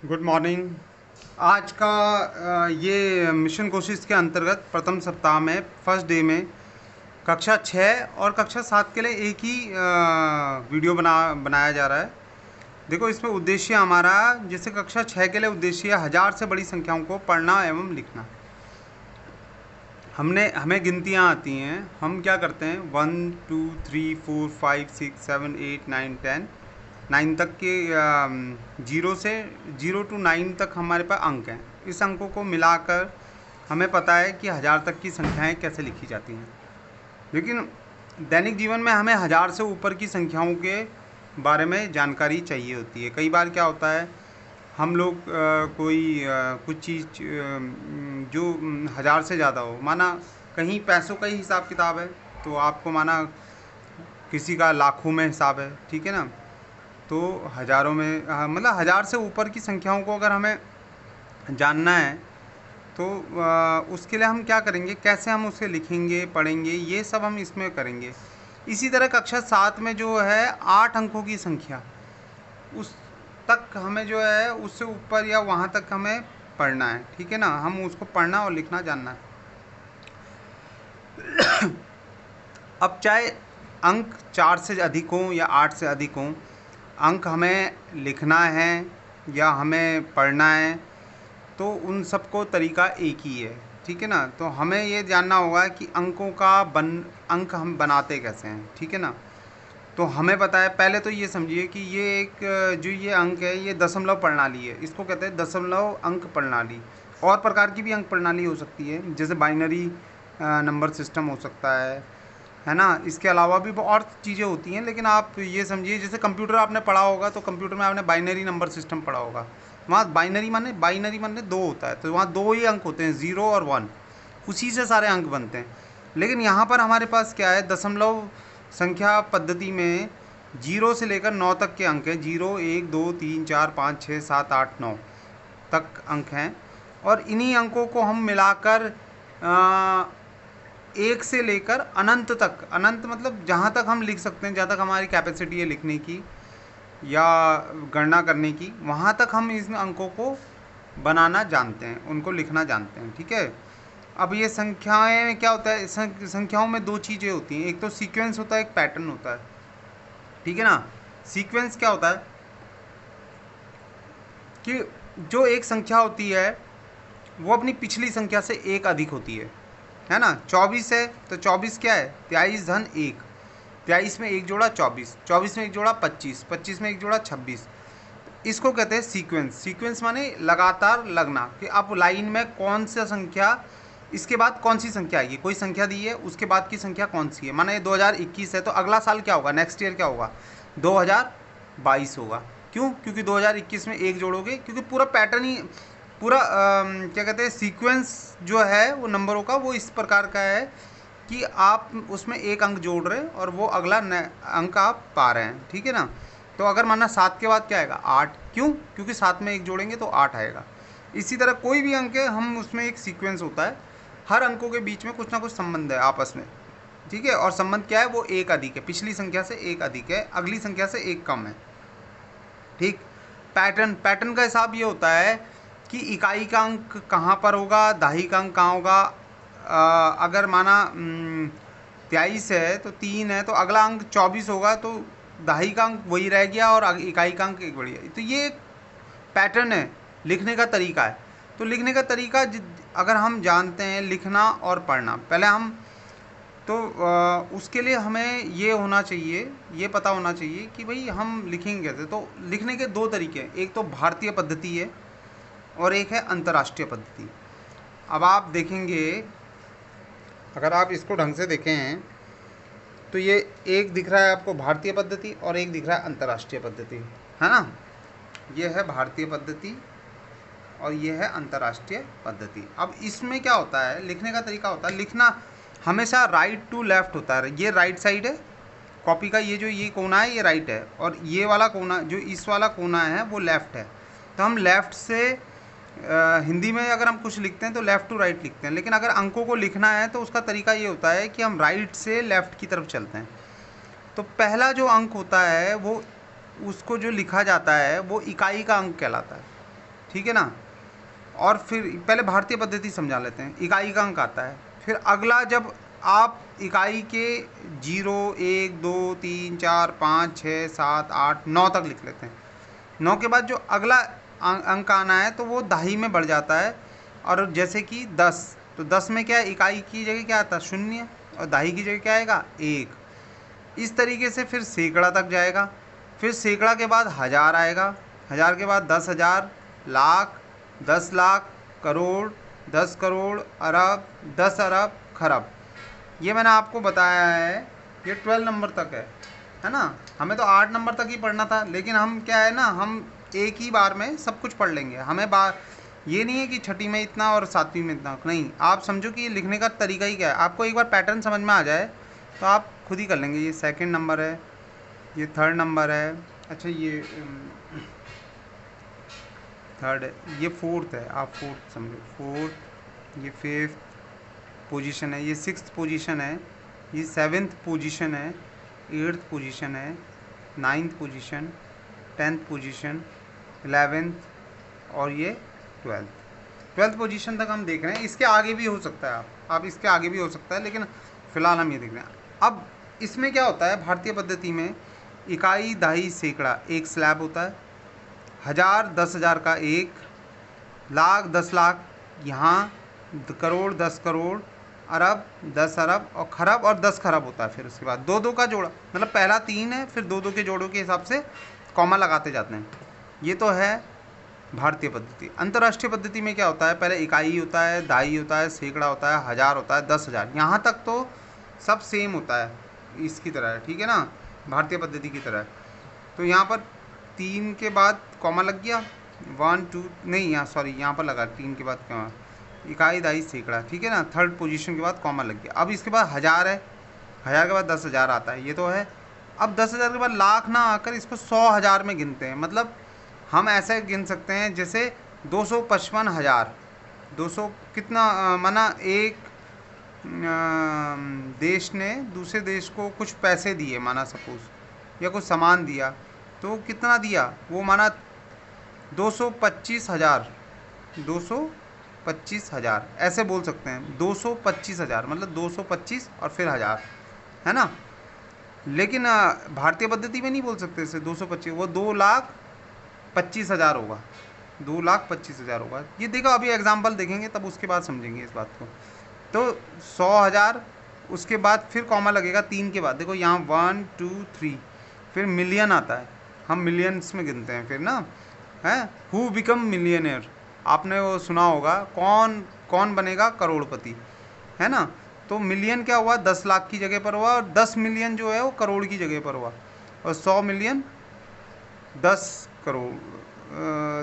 Good morning. आज का ये मिशन कोशिश के अंतर्गत प्रथम सप्ताह में फर्स्ट डे में कक्षा 6 और कक्षा 7 के लिए एक ही वीडियो बनाया जा रहा है। देखो, इसमें उद्देश्य हमारा, जैसे कक्षा 6 के लिए उद्देश्य है 1000 से बड़ी संख्याओं को पढ़ना एवं लिखना। हमें गिनतियाँ आती हैं। हम क्या करते हैं, 1 2 3 4 5 6 7 8 9 10 9 तक के, 0 से 9 तक हमारे पास अंक हैं। इस अंकों को मिलाकर हमें पता है कि 1000 तक की संख्याएं कैसे लिखी जाती हैं। लेकिन दैनिक जीवन में हमें 1000 से ऊपर की संख्याओं के बारे में जानकारी चाहिए होती है। कई बार क्या होता है, हम लोग कुछ चीज़ जो 1000 से ज़्यादा हो, माना कहीं पैसों का ही हिसाब किताब है तो आपको माना किसी का लाखों में हिसाब है, ठीक है ना। तो हज़ारों में, मतलब 1000 से ऊपर की संख्याओं को अगर हमें जानना है तो उसके लिए हम क्या करेंगे, कैसे हम उसे लिखेंगे, पढ़ेंगे, ये सब हम इसमें करेंगे। इसी तरह कक्षा 7 में जो है 8 अंकों की संख्या, उस तक हमें जो है उससे ऊपर या वहाँ तक हमें पढ़ना है, ठीक है ना। हम उसको पढ़ना और लिखना जानना है। अब चाहे अंक 4 से अधिक हों या 8 से अधिक हों, अंक हमें लिखना है या हमें पढ़ना है, तो उन सबको तरीका एक ही है, ठीक है ना। तो हमें ये जानना होगा कि अंक हम बनाते कैसे हैं, ठीक है ना। तो हमें पता है, पहले तो ये समझिए कि जो ये अंक है, ये दशमलव प्रणाली है। इसको कहते हैं दशमलव अंक प्रणाली। और प्रकार की भी अंक प्रणाली हो सकती है, जैसे बाइनरी नंबर सिस्टम हो सकता है ना। इसके अलावा भी और चीज़ें होती हैं, लेकिन आप ये समझिए, जैसे कंप्यूटर आपने पढ़ा होगा तो कंप्यूटर में आपने बाइनरी नंबर सिस्टम पढ़ा होगा। वहाँ बाइनरी माने दो होता है, तो वहाँ दो ही अंक होते हैं, 0 और 1। उसी से सारे अंक बनते हैं। लेकिन यहाँ पर हमारे पास क्या है, दशमलव संख्या पद्धति में 0 से लेकर 9 तक के अंक हैं। 0 1 2 3 4 5 6 7 8 9 तक अंक हैं। और इन्हीं अंकों को हम मिलाकर 1 से लेकर अनंत तक, अनंत मतलब जहाँ तक हम लिख सकते हैं, जहाँ तक हमारी कैपेसिटी है लिखने की या गणना करने की, वहाँ तक हम इन अंकों को बनाना जानते हैं, उनको लिखना जानते हैं, ठीक है। अब ये संख्याएं में क्या होता है, संख्याओं में दो चीज़ें होती हैं, एक तो सीक्वेंस होता है, एक पैटर्न होता है, ठीक है ना। सीक्वेंस क्या होता है कि जो एक संख्या होती है वो अपनी पिछली संख्या से एक अधिक होती है ना। 24 है तो 24 क्या है, 23 धन 1, 23 में एक जोड़ा 24, 24 में एक जोड़ा 25, 25 में एक जोड़ा 26। इसको कहते हैं सीक्वेंस। सीक्वेंस माने लगातार लगना, कि आप लाइन में कौन सा संख्या, इसके बाद कौन सी संख्या आएगी, कोई संख्या दी है उसके बाद की संख्या कौन सी है। माना ये 2021 है तो अगला साल क्या होगा, नेक्स्ट ईयर क्या होगा, 2022 होगा। क्यों, क्योंकि 2021 में एक जोड़ोगे, क्योंकि पूरा पैटर्न ही, पूरा क्या कहते हैं, सीक्वेंस जो है वो नंबरों का, वो इस प्रकार का है कि आप उसमें एक अंक जोड़ रहे हैं और वो अगला अंक आप पा रहे हैं, ठीक है ना। तो अगर माना 7 के बाद क्या आएगा, 8। क्यों, क्योंकि 7 में एक जोड़ेंगे तो 8 आएगा। इसी तरह कोई भी अंक है, हम उसमें एक सीक्वेंस होता है, हर अंकों के बीच में कुछ ना कुछ संबंध है आपस में, ठीक है। और संबंध क्या है, वो एक अधिक है, पिछली संख्या से एक अधिक है, अगली संख्या से एक कम है, ठीक। पैटर्न का हिसाब ये होता है कि इकाई का अंक कहाँ पर होगा, दहाई का अंक कहाँ होगा। अगर माना 23 है तो 3 है, तो अगला अंक 24 होगा, तो दहाई का अंक वही रह गया और इकाई का अंक एक बढ़ गया। तो ये एक पैटर्न है, लिखने का तरीका है। तो लिखने का तरीका अगर हम जानते हैं, लिखना और पढ़ना, पहले हम तो उसके लिए हमें ये होना चाहिए, ये पता होना चाहिए कि भाई हम लिखेंगे कैसे। तो लिखने के दो तरीके हैं, एक तो भारतीय पद्धति है और एक है अंतर्राष्ट्रीय पद्धति। अब आप देखेंगे, अगर आप इसको ढंग से देखें तो ये एक दिख रहा है आपको भारतीय पद्धति और एक दिख रहा है अंतर्राष्ट्रीय पद्धति, है ना। ये है भारतीय पद्धति और ये है अंतर्राष्ट्रीय पद्धति। अब इसमें क्या होता है, लिखने का तरीका होता है, लिखना हमेशा राइट टू लेफ़्ट होता है। ये राइट साइड है कॉपी का, ये कोना है, ये राइट है, और ये वाला कोना, जो इस वाला कोना है वो लेफ़्ट है। तो हम लेफ़्ट से हिंदी में अगर हम कुछ लिखते हैं तो लेफ़्ट टू राइट लिखते हैं, लेकिन अगर अंकों को लिखना है तो उसका तरीका ये होता है कि हम राइट से लेफ़्ट की तरफ चलते हैं। तो पहला जो अंक होता है वो, उसको जो लिखा जाता है वो इकाई का अंक कहलाता है, ठीक है ना। और फिर पहले भारतीय पद्धति समझा लेते हैं। इकाई का अंक आता है, फिर अगला जब आप इकाई के 0 1 2 3 4 5 6 7 8 9 तक लिख लेते हैं। 9 के बाद जो अगला अंक आना है तो वो दहाई में बढ़ जाता है। और जैसे कि 10, तो 10 में क्या है, इकाई की जगह क्या आता है 0 और दहाई की जगह क्या आएगा 1। इस तरीके से फिर सैकड़ा तक जाएगा, फिर सैकड़ा के बाद हज़ार आएगा, हज़ार के बाद 10,000, लाख, 10 लाख, करोड़, 10 करोड़, अरब, 10 अरब, खरब। ये मैंने आपको बताया है, ये 12 नंबर तक है ना। हमें तो 8 नंबर तक ही पढ़ना था, लेकिन हम क्या है ना, हम एक ही बार में सब कुछ पढ़ लेंगे। हमें ये नहीं है कि छठी में इतना और सातवीं में इतना, नहीं। आप समझो कि ये लिखने का तरीका ही क्या है। आपको एक बार पैटर्न समझ में आ जाए तो आप खुद ही कर लेंगे। ये 2nd नंबर है, ये 3rd नंबर है, अच्छा ये 3rd है, ये 4th है, आप 4th समझो 4th, ये 5th पोजीशन है, ये 6th पोजीशन है, ये 7th पोजीशन है, 8th पोजीशन है, 9th position, 10th position, 11th और ये 12th पोजीशन तक हम देख रहे हैं। इसके आगे भी हो सकता है, आप इसके आगे भी हो सकता है, लेकिन फ़िलहाल हम ये देख रहे हैं। अब इसमें क्या होता है, भारतीय पद्धति में इकाई, दहाई, सैकड़ा एक स्लैब होता है, हज़ार 10,000 का 1, लाख 10 लाख, यहाँ करोड़ 10 करोड़, अरब 10 अरब और खरब और 10 खरब होता है। फिर उसके बाद 2-2 का जोड़ा, मतलब पहला 3 है, फिर 2-2 के जोड़ों के हिसाब से कॉमा लगाते जाते हैं। ये तो है भारतीय पद्धति। अंतर्राष्ट्रीय पद्धति में क्या होता है, पहले इकाई होता है, दहाई होता है, सैकड़ा होता है, हज़ार होता है, 10,000, यहाँ तक तो सब सेम होता है, इसकी तरह है, ठीक है ना, भारतीय पद्धति की तरह। तो यहाँ पर 3 के बाद कॉमा लग गया, 1 2 नहीं, यहाँ सॉरी यहाँ पर लगा 3 के बाद कॉमा, इकाई, दहाई, सैकड़ा, ठीक है ना। 3rd पोजीशन के बाद कॉमा लग गया। अब इसके बाद हज़ार है, हज़ार के बाद 10,000 आता है, ये तो है। अब 10,000 के बाद लाख ना आकर इसको 100,000 में गिनते हैं। मतलब हम ऐसे गिन सकते हैं जैसे 255,000, 200 कितना माना, एक देश ने दूसरे देश को कुछ पैसे दिए माना सपोज, या कुछ सामान दिया, तो कितना दिया वो माना 225,000, 225,000 ऐसे बोल सकते हैं। 225,000 मतलब 225 और फिर हज़ार, है ना। लेकिन भारतीय पद्धति में नहीं बोल सकते इसे 225, वो 2,25,000 होगा, 2,25,000 होगा। ये देखो अभी एग्जाम्पल देखेंगे तब उसके बाद समझेंगे इस बात को। तो 100,000, उसके बाद फिर कॉमा लगेगा 3 के बाद, देखो यहाँ 1 2 3, फिर मिलियन आता है, हम मिलियंस में गिनते हैं फिर ना, है। हु बिकम मिलियनियर, आपने वो सुना होगा, कौन कौन बनेगा करोड़पति, है ना। तो मिलियन क्या हुआ, 10 लाख की जगह पर हुआ, और 10 मिलियन जो है वो करोड़ की जगह पर हुआ, और 100 मिलियन 10 करोड़,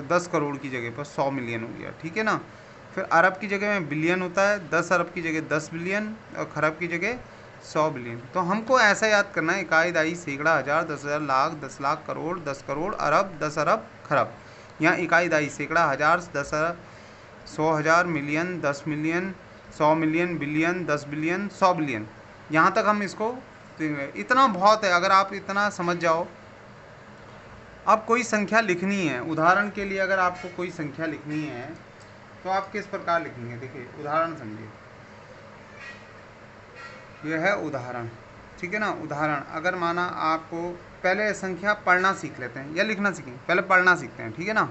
10 करोड़ की जगह पर 100 मिलियन हो गया, ठीक है ना। फिर अरब की जगह में बिलियन होता है, 10 अरब की जगह 10 बिलियन, और खरब की जगह 100 बिलियन। तो हमको ऐसा याद करना है, इकाई, दहाई, सैकड़ा, हज़ार, 10,000, लाख, 10 लाख, करोड़, 10 करोड़, अरब, 10 अरब, खरब। यहाँ इकाई, दहाई, सैकड़ा, हज़ार, 10 अरब, 100,000, million, 10 million, 100 million, billion, 10 billion, 100 billion. यहाँ तक हम इसको, इतना बहुत है, अगर आप इतना समझ जाओ। अब कोई संख्या लिखनी है, उदाहरण के लिए अगर आपको कोई संख्या लिखनी है तो आप किस प्रकार लिखेंगे, देखिए उदाहरण समझिए। यह है उदाहरण, ठीक है ना। उदाहरण अगर माना आपको, पहले संख्या पढ़ना सीख लेते हैं या लिखना सीखें, पहले पढ़ना सीखते हैं, ठीक है ना।